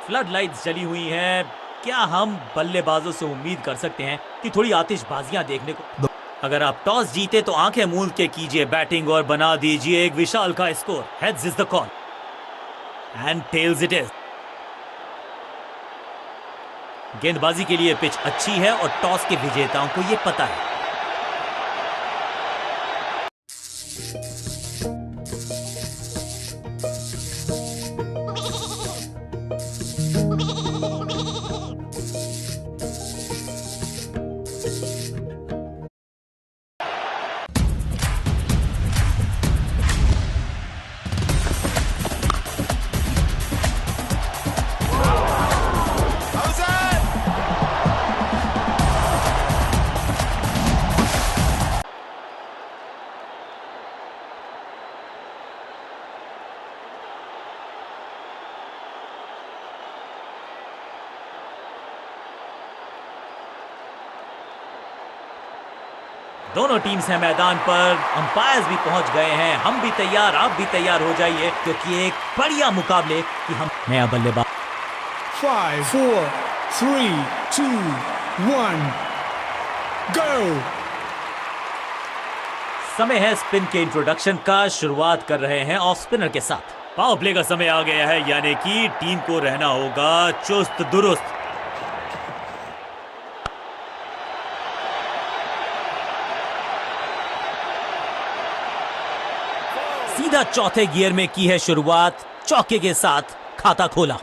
Flood lights जली हुई हैं। क्या हम बल्लेबाजों से उम्मीद कर सकते हैं कि थोड़ी आतिशबाजियां देखने को? अगर आप टॉस जीते तो आंखें मूंद के कीजिए बैटिंग और बना दीजिए एक विशाल का score. Heads is the call and tails it is. गेंदबाजी के लिए पिच अच्छी है और टॉस के विजेताओं को यह पता है। दोनों टीम्स हैं मैदान पर, अंपायर्स भी पहुंच गए हैं। हम भी तैयार, आप भी तैयार हो जाइए क्योंकि एक बढ़िया मुकाबले की हम नया बल्लेबाज। 5 4 3 2 1 go। समय है स्पिन के इंट्रोडक्शन का। शुरुआत कर रहे हैं ऑफ स्पिनर के साथ। पावर प्ले का समय आ गया है, यानी कि टीम को रहना होगा चुस्त दुरुस्त। सीधा चौथे गियर में की है शुरुआत, चौके के साथ खाता खोला।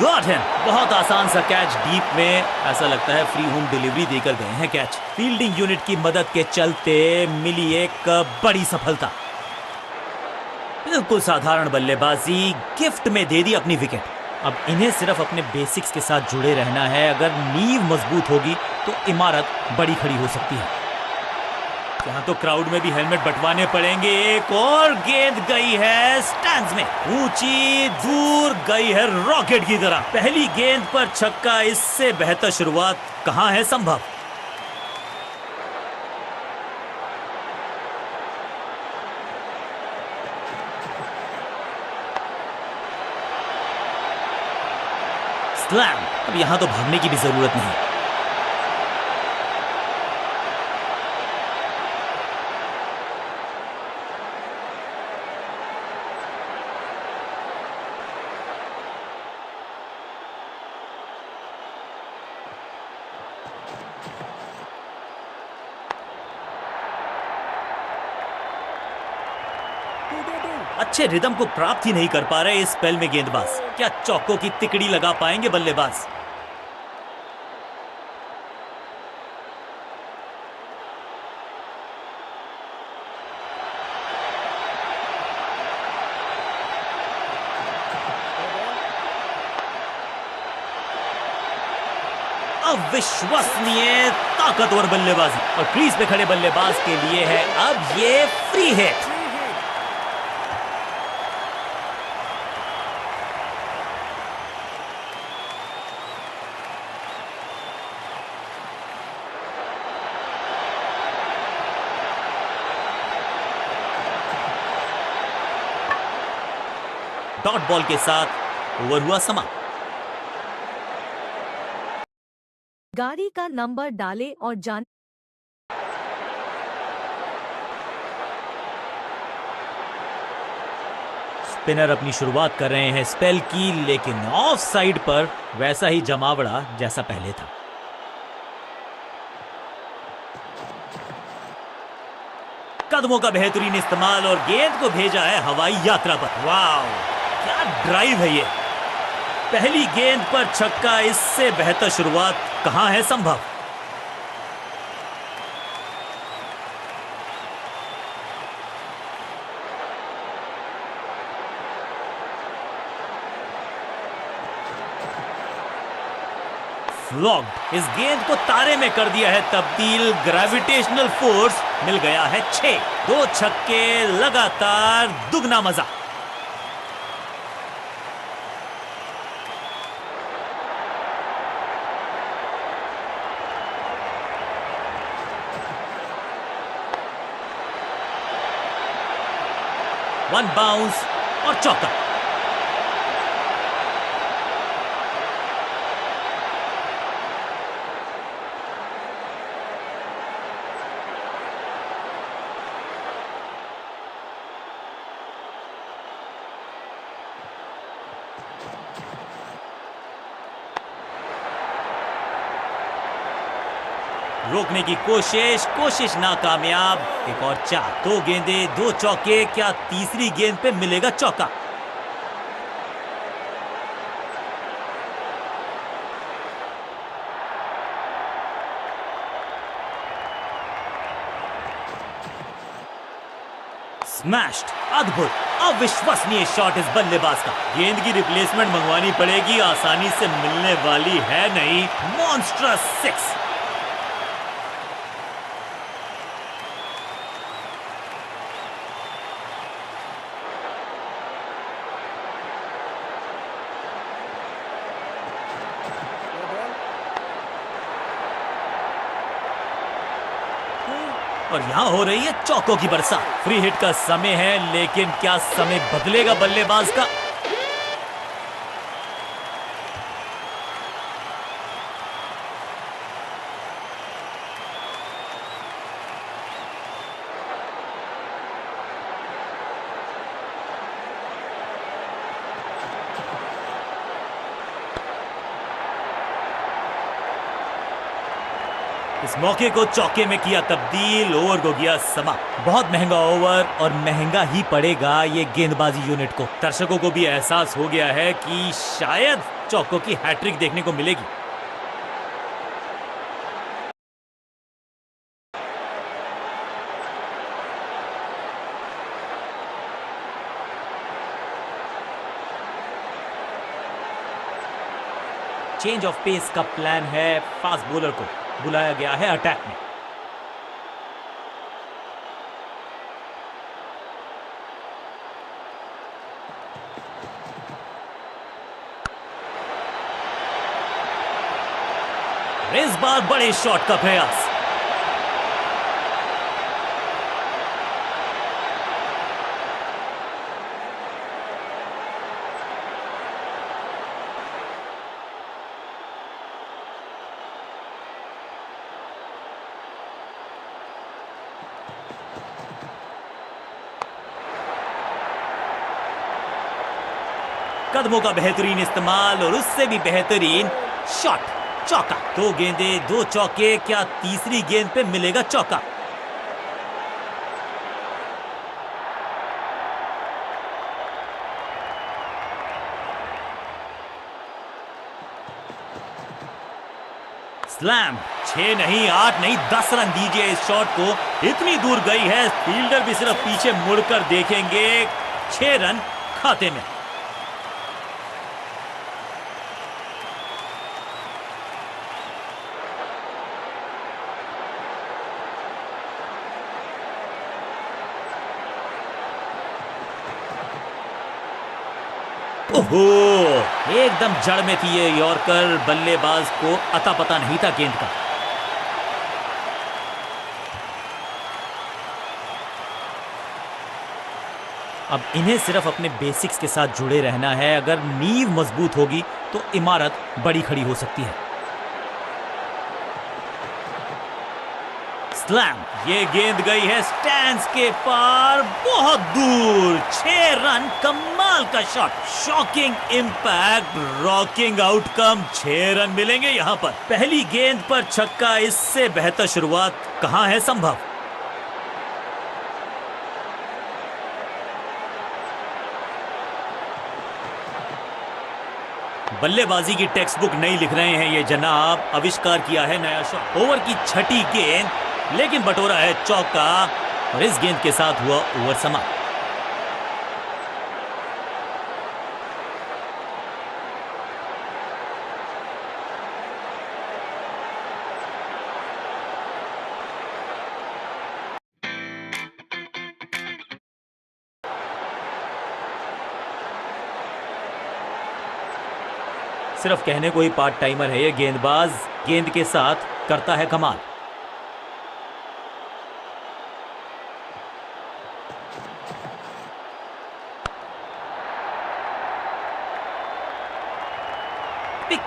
Got him. बहुत आसान सा कैच डीप में, ऐसा लगता है फ्री होम डिलीवरी देकर गए हैं कैच। फील्डिंग यूनिट की मदद के चलते मिली एक बड़ी सफलता। बिल्कुल साधारण बल्लेबाजी, गिफ्ट में दे दी अपनी विकेट। अब इन्हें सिर्फ अपने बेसिक्स के साथ जुड़े रहना है। अगर नींव मजबूत होगी तो इमारत बड़ी खड़ी हो सकती है। यहाँ तो क्राउड में भी हेलमेट बंटवाने पड़ेंगे। एक और गेंद गई है स्टैंड्स में, ऊंची दूर गई है रॉकेट की तरह। पहली गेंद पर छक्का, इससे बेहतर शुरुआत कहां है संभव। स्लैम। अब यहां तो भागने की भी जरूरत नहीं। अच्छे रिदम को प्राप्त ही नहीं कर पा रहे इस स्पेल में गेंदबाज। क्या चौकों की तिकड़ी लगा पाएंगे बल्लेबाज? अविश्वसनीय ताकतवर बल्लेबाजी, और क्रीज पे खड़े बल्लेबाज के लिए है अब ये फ्री हिट। डॉट बॉल के साथ ओवर हुआ समाप्त। गाड़ी का नंबर डालें और जान। स्पिनर अपनी शुरुआत कर रहे हैं स्पेल की, लेकिन ऑफ साइड पर वैसा ही जमावड़ा जैसा पहले था। कदमों का बेहतरीन इस्तेमाल और गेंद को भेजा है हवाई यात्रा पर। वाह, क्या ड्राइव है ये। पहली गेंद पर छक्का, इससे बेहतर शुरुआत कहां है संभव। फ्लॉग्ड। इस गेंद को तारे में कर दिया है तब्दील। ग्रेविटेशनल फोर्स मिल गया है 6। 2 छक्के लगातार, दुगना मजा। वन बाउंस और चौका। रोकने की कोशिश नाकामयाब। एक और चार, दो गेंदे दो चौके, क्या तीसरी गेंद पे मिलेगा चौका? स्मैश्ड, अद्भुत, अविश्वसनीय शॉट इस बल्लेबाज का। गेंद की रिप्लेसमेंट मंगवानी पड़ेगी, आसानी से मिलने वाली है नहीं। Monstrous six. और यहां हो रही है चौकों की बरसात। फ्री हिट का समय है, लेकिन क्या समय बदलेगा बल्लेबाज का? इस मौके को चौके में किया तब्दील, ओवर को गया समाप्त। बहुत महंगा ओवर और महंगा ही पड़ेगा ये गेंदबाजी यूनिट को। दर्शकों को भी एहसास हो गया है कि शायद चौकों की हैट्रिक देखने को मिलेगी। चेंज ऑफ पेस का प्लान है। फास्ट बॉलर को बुलाया गया है अटैक में। इस बार बड़े शॉट का प्रयास। कदमों का बेहतरीन इस्तेमाल और उससे भी बेहतरीन शॉट, चौका। दो गेंदे दो चौके, क्या तीसरी गेंद पे मिलेगा चौका? स्लैम। 6 नहीं 8 नहीं 10 रन दीजिए इस शॉट को। इतनी दूर गई है, फील्डर भी सिर्फ पीछे मुड़कर देखेंगे। 6 रन खाते में। ओहो, एकदम जड़ में थी ये यॉर्कर। बल्लेबाज को अता पता नहीं था गेंद का। अब इन्हें सिर्फ अपने बेसिक्स के साथ जुड़े रहना है। अगर नींव मजबूत होगी तो इमारत बड़ी खड़ी हो सकती है। स्लैम। ये गेंद गई है स्टैंड्स के पार, बहुत दूर। 6 रन, कमाल का shot, shocking impact, rocking outcome. 6 run मिलेंगे यहां पर। पहली गेंद पर छक्का, इससे बेहतर शुरुआत कहां है संभव? बल्लेबाजी की टेक्स्ट बुक नहीं लिख रहे हैं ये जनाब। आविष्कार किया है नया शॉट। ओवर की छठी गेंद, लेकिन बटोरा है चौका और इस गेंद के साथ हुआ ओवर समाप्त। सिर्फ कहने को ही पार्ट टाइमर है ये गेंदबाज, गेंद के साथ करता है कमाल।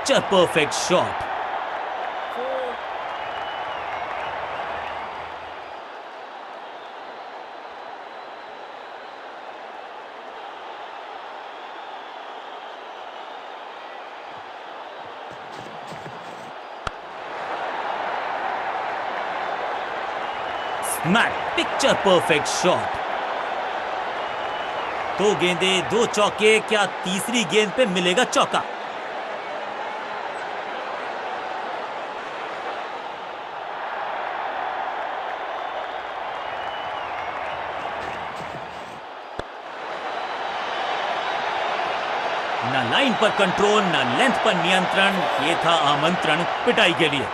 Picture perfect shot. Smack, picture perfect shot. दो गेंदे, दो चौके, क्या तीसरी गेंद पे मिलेगा चौका? ना लाइन पर कंट्रोल, ना लेंथ पर नियंत्रण, ये था आमंत्रण पिटाई के लिए।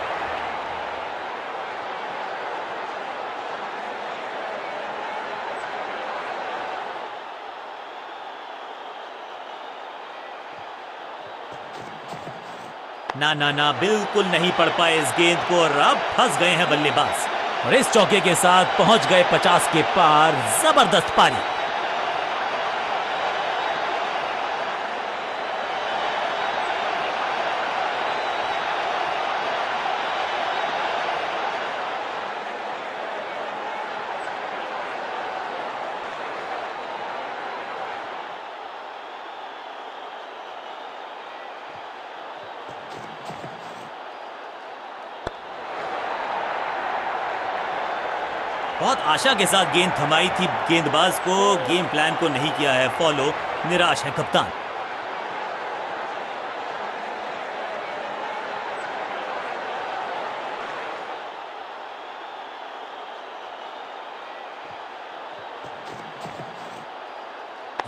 ना ना ना, बिल्कुल नहीं पढ़ पाए इस गेंद को और अब फंस गए हैं बल्लेबाज। और इस चौके के साथ पहुंच गए 50 के पार। जबरदस्त पारी। बहुत आशा के साथ गेंद थमाई थी गेंदबाज को, गेम प्लान को नहीं किया है फॉलो। निराश है कप्तान।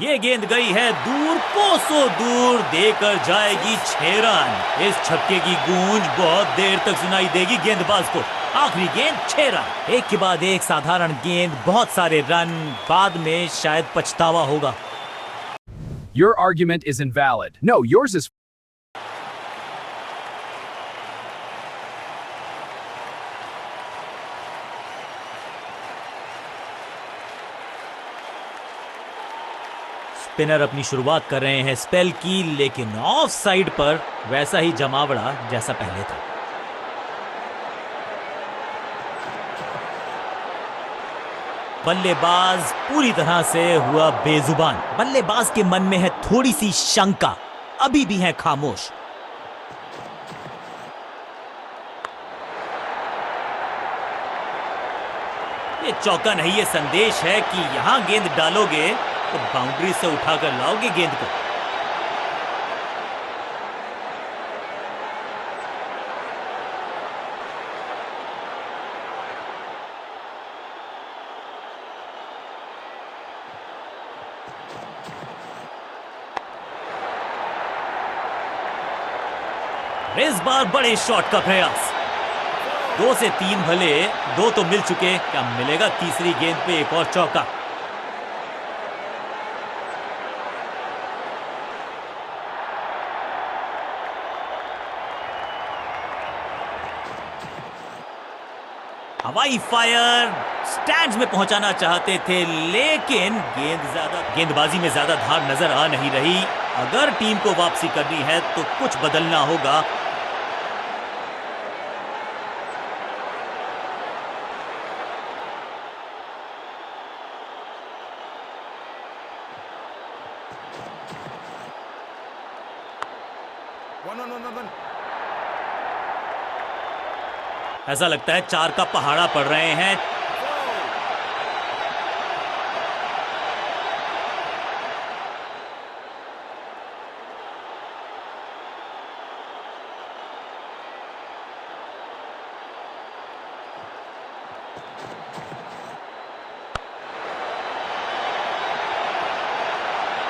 ये गेंद गई है दूर, कोसों दूर, देकर जाएगी 6 रन। इस छक्के की गूंज बहुत देर तक सुनाई देगी गेंदबाज को। आखिरी गेंद 6 रन। एक के बाद एक साधारण गेंद, बहुत सारे रन, बाद में शायद पछतावा होगा। Your argument is invalid. No, yours is. Spinner अपनी शुरुआत कर रहे हैं स्पेल की, लेकिन ऑफ साइड पर वैसा ही जमावड़ा जैसा पहले था। बल्लेबाज पूरी तरह से हुआ बेजुबान। बल्लेबाज के मन में है थोड़ी सी शंका, अभी भी है खामोश। ये चौका नहीं, ये संदेश है कि यहां गेंद डालोगे तो बाउंड्री से उठाकर लाओगे गेंद को। इस बार बड़े शॉट का प्रयास। 2 से 3 भले, 2 तो मिल चुके, क्या मिलेगा तीसरी गेंद पे एक और चौका? हवाई फायर, स्टैंड्स में पहुंचाना चाहते थे, लेकिन गेंदबाजी में ज्यादा धार नजर आ नहीं रही। अगर टीम को वापसी करनी है तो कुछ बदलना होगा। ऐसा लगता है 4 का पहाड़ा पड़ रहे हैं।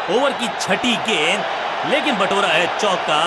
ओवर की छठी गेंद, लेकिन बटोरा है चौका।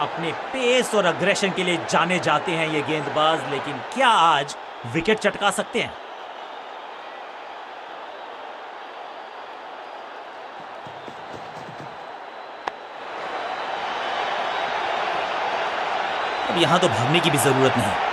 अपने पेस और अग्रेशन के लिए जाने जाते हैं ये गेंदबाज, लेकिन क्या आज विकेट चटका सकते हैं? अब यहां तो भागने की भी जरूरत नहीं।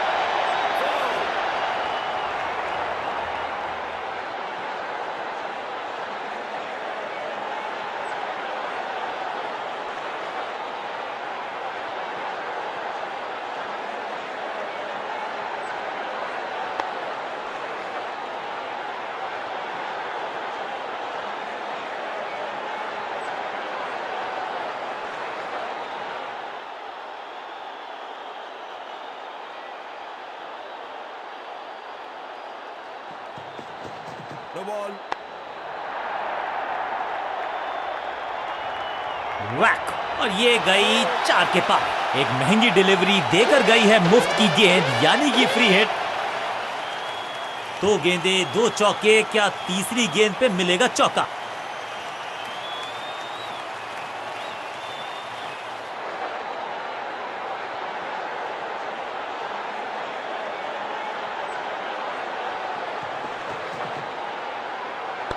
No ball. वैक, और ये गई 4 के पार। एक महंगी डिलीवरी देकर गई है मुफ्त की गेंद, यानी कि फ्री हिट। 2 गेंदे 2 चौके, क्या तीसरी गेंद पे मिलेगा चौका?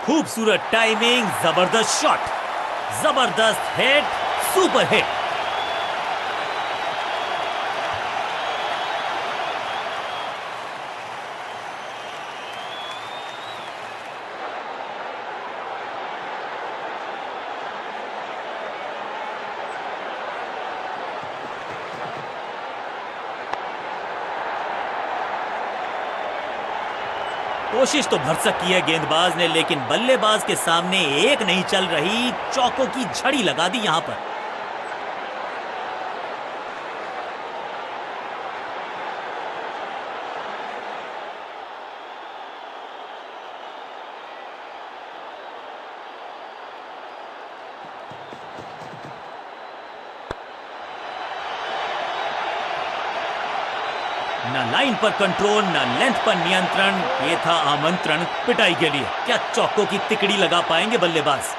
खूबसूरत टाइमिंग, जबरदस्त शॉट, जबरदस्त हिट, सुपर हिट। कोशिश तो भरसक की है गेंदबाज ने, लेकिन बल्लेबाज के सामने एक नहीं चल रही। चौकों की झड़ी लगा दी यहां पर। ना लाइन पर कंट्रोल, ना लेंथ पर नियंत्रण। ये था आमंत्रण पिटाई के लिए। क्या चौकों की तिकड़ी लगा पाएंगे बल्लेबाज?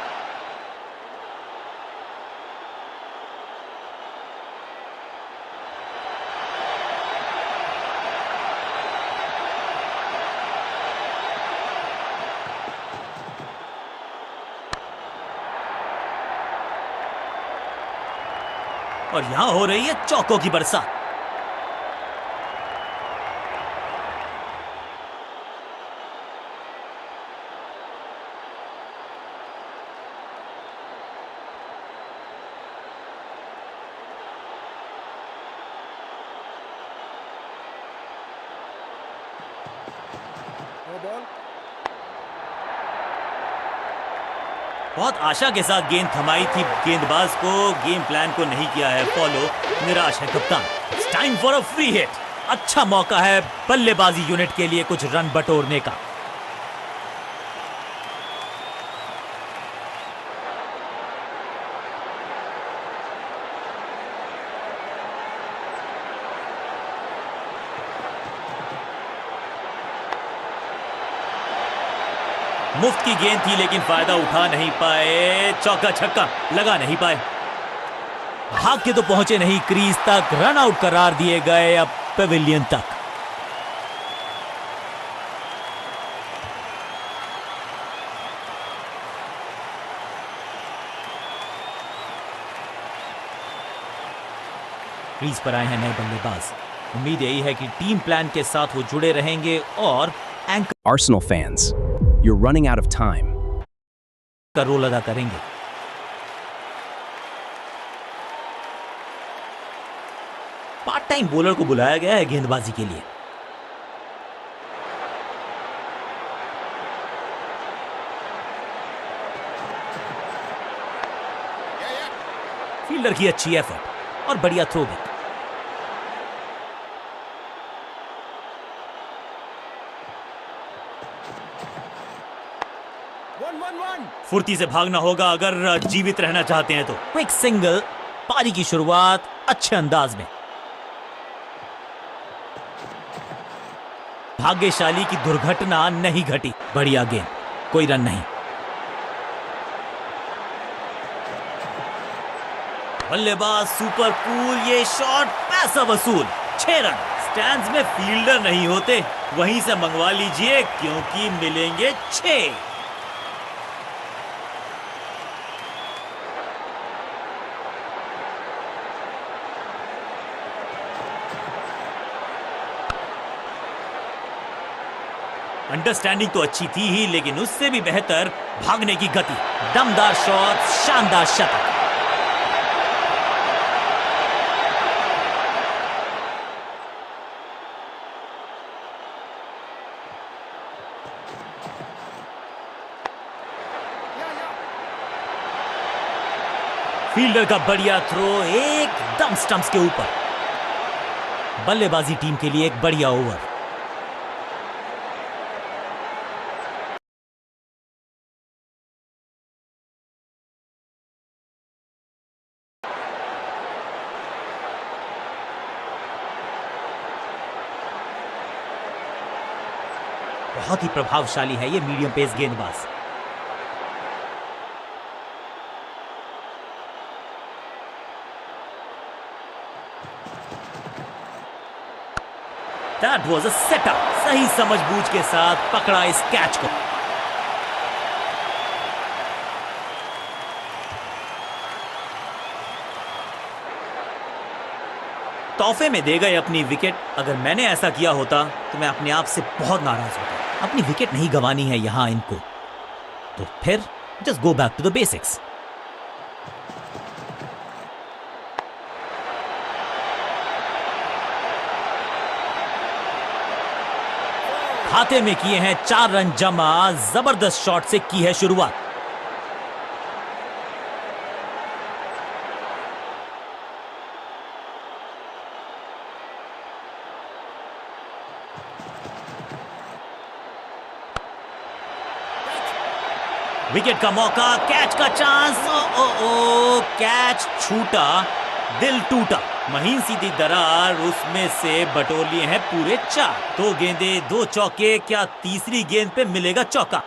और यहां हो रही है चौकों की बरसात। No ball. बहुत आशा के साथ गेंद थमाई थी गेंदबाज को, गेम प्लान को नहीं किया है फॉलो। निराश है कप्तान। It's time for a free hit. अच्छा मौका है बल्लेबाजी यूनिट के लिए कुछ रन बटोरने का। मुफ्त की गेंद थी, लेकिन फायदा उठा नहीं पाए। चौका छक्का लगा नहीं पाए। भाग के तो पहुंचे नहीं क्रीज तक, रन आउट करार दिए गए अब पेविलियन तक। क्रीज पर आए हैं नए बल्लेबाज। उम्मीद यही है कि टीम प्लान के साथ वो जुड़े रहेंगे और anchor Arsenal fans, you're running out of time. का रोल अदा करेंगे। पार्ट टाइम बॉलर को बुलाया गया है गेंदबाजी के लिए। फील्डर की अच्छी एफर्ट और बढ़िया थ्रो भी। फुर्ती से भागना होगा अगर जीवित रहना चाहते हैं तो। क्विक सिंगल, पारी की शुरुआत अच्छे अंदाज में। भाग्यशाली की दुर्घटना नहीं घटी। बढ़िया गेंद, कोई रन नहीं। बल्लेबाज सुपर कूल, ये शॉट पैसा वसूल। 6 रन। स्टैंड्स में फील्डर नहीं होते, वहीं से मंगवा लीजिए क्योंकि मिलेंगे 6। अंडरस्टैंडिंग तो अच्छी थी ही, लेकिन उससे भी बेहतर भागने की गति। दमदार शॉट, शानदार शतक। फील्डर का बढ़िया थ्रो एकदम स्टंप्स के ऊपर। बल्लेबाजी टीम के लिए एक बढ़िया ओवर। बहुत ही प्रभावशाली है ये मीडियम पेस गेंदबाज। That was a setup. सही समझबूझ के साथ पकड़ा इस कैच को। तोहफे में दे गए अपनी विकेट। अगर मैंने ऐसा किया होता तो मैं अपने आप से बहुत नाराज होता। अपनी विकेट नहीं गंवानी है यहां इनको, तो फिर just go back to the basics. खाते में किए हैं 4 रन जमा। जबरदस्त शॉट से की है शुरुआत। विकेट का मौका, कैच का चांस। ओ, ओ, ओ, कैच छूटा, दिल टूटा। महीन सीधी दरार, उसमें से बटोर लिए हैं पूरे 4। 2 गेंदे 2 चौके, क्या तीसरी गेंद पे मिलेगा चौका?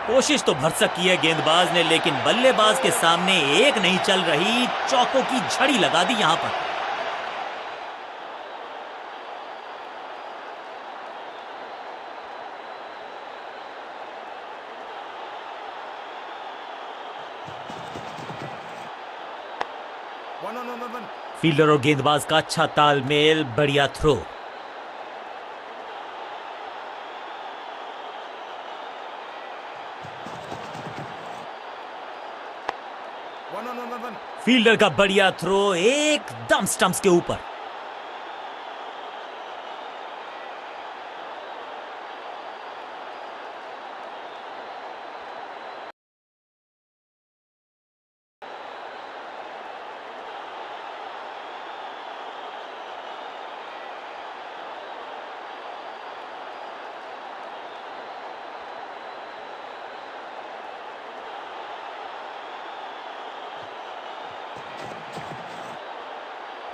कोशिश तो भरसक की है गेंदबाज ने, लेकिन बल्लेबाज के सामने एक नहीं चल रही। चौकों की झड़ी लगा दी यहां पर। फील्डर और गेंदबाज का अच्छा तालमेल, बढ़िया थ्रो। फील्डर का बढ़िया थ्रो एकदम स्टंप्स के ऊपर।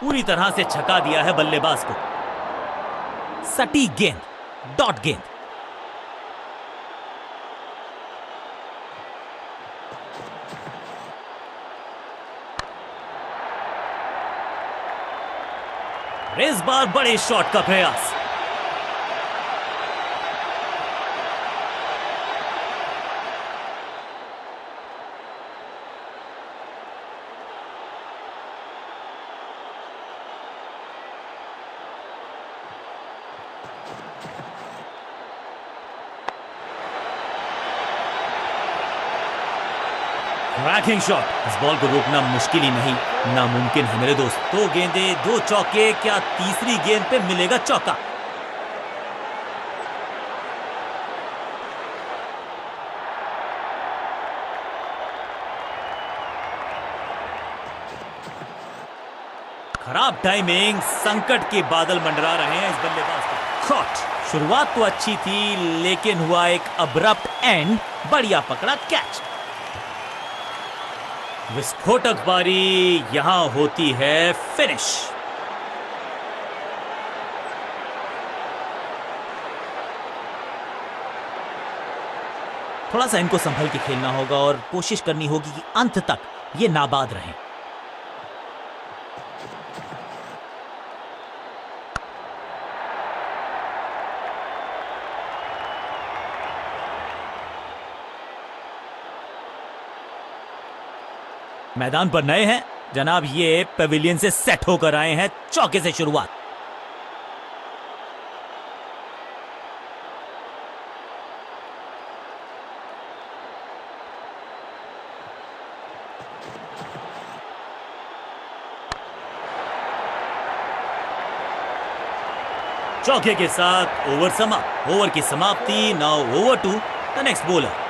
पूरी तरह से छका दिया है बल्लेबाज को। सटीक गेंद, डॉट गेंद। इस बार बड़े शॉट का प्रयास। Cracking shot. इस बॉल को रोकना मुश्किल ही नहीं, नामुमकिन है मेरे दोस्त। 2 गेंदे 2 चौके, क्या तीसरी गेंद पे मिलेगा चौका? खराब टाइमिंग, संकट के बादल मंडरा रहे हैं इस बल्लेबाज को। शॉट। शुरुआत तो अच्छी थी, लेकिन हुआ एक अब्रप्ट एंड। बढ़िया पकड़ा कैच। विस्फोटक पारी यहां होती है फिनिश। थोड़ा सा इनको संभल के खेलना होगा और कोशिश करनी होगी कि अंत तक ये नाबाद रहें। मैदान पर नए हैं जनाब, ये पेविलियन से सेट होकर आए हैं। चौके से शुरुआत। चौके के साथ ओवर समाप्त। ओवर की समाप्ति। Now over to the next bowler.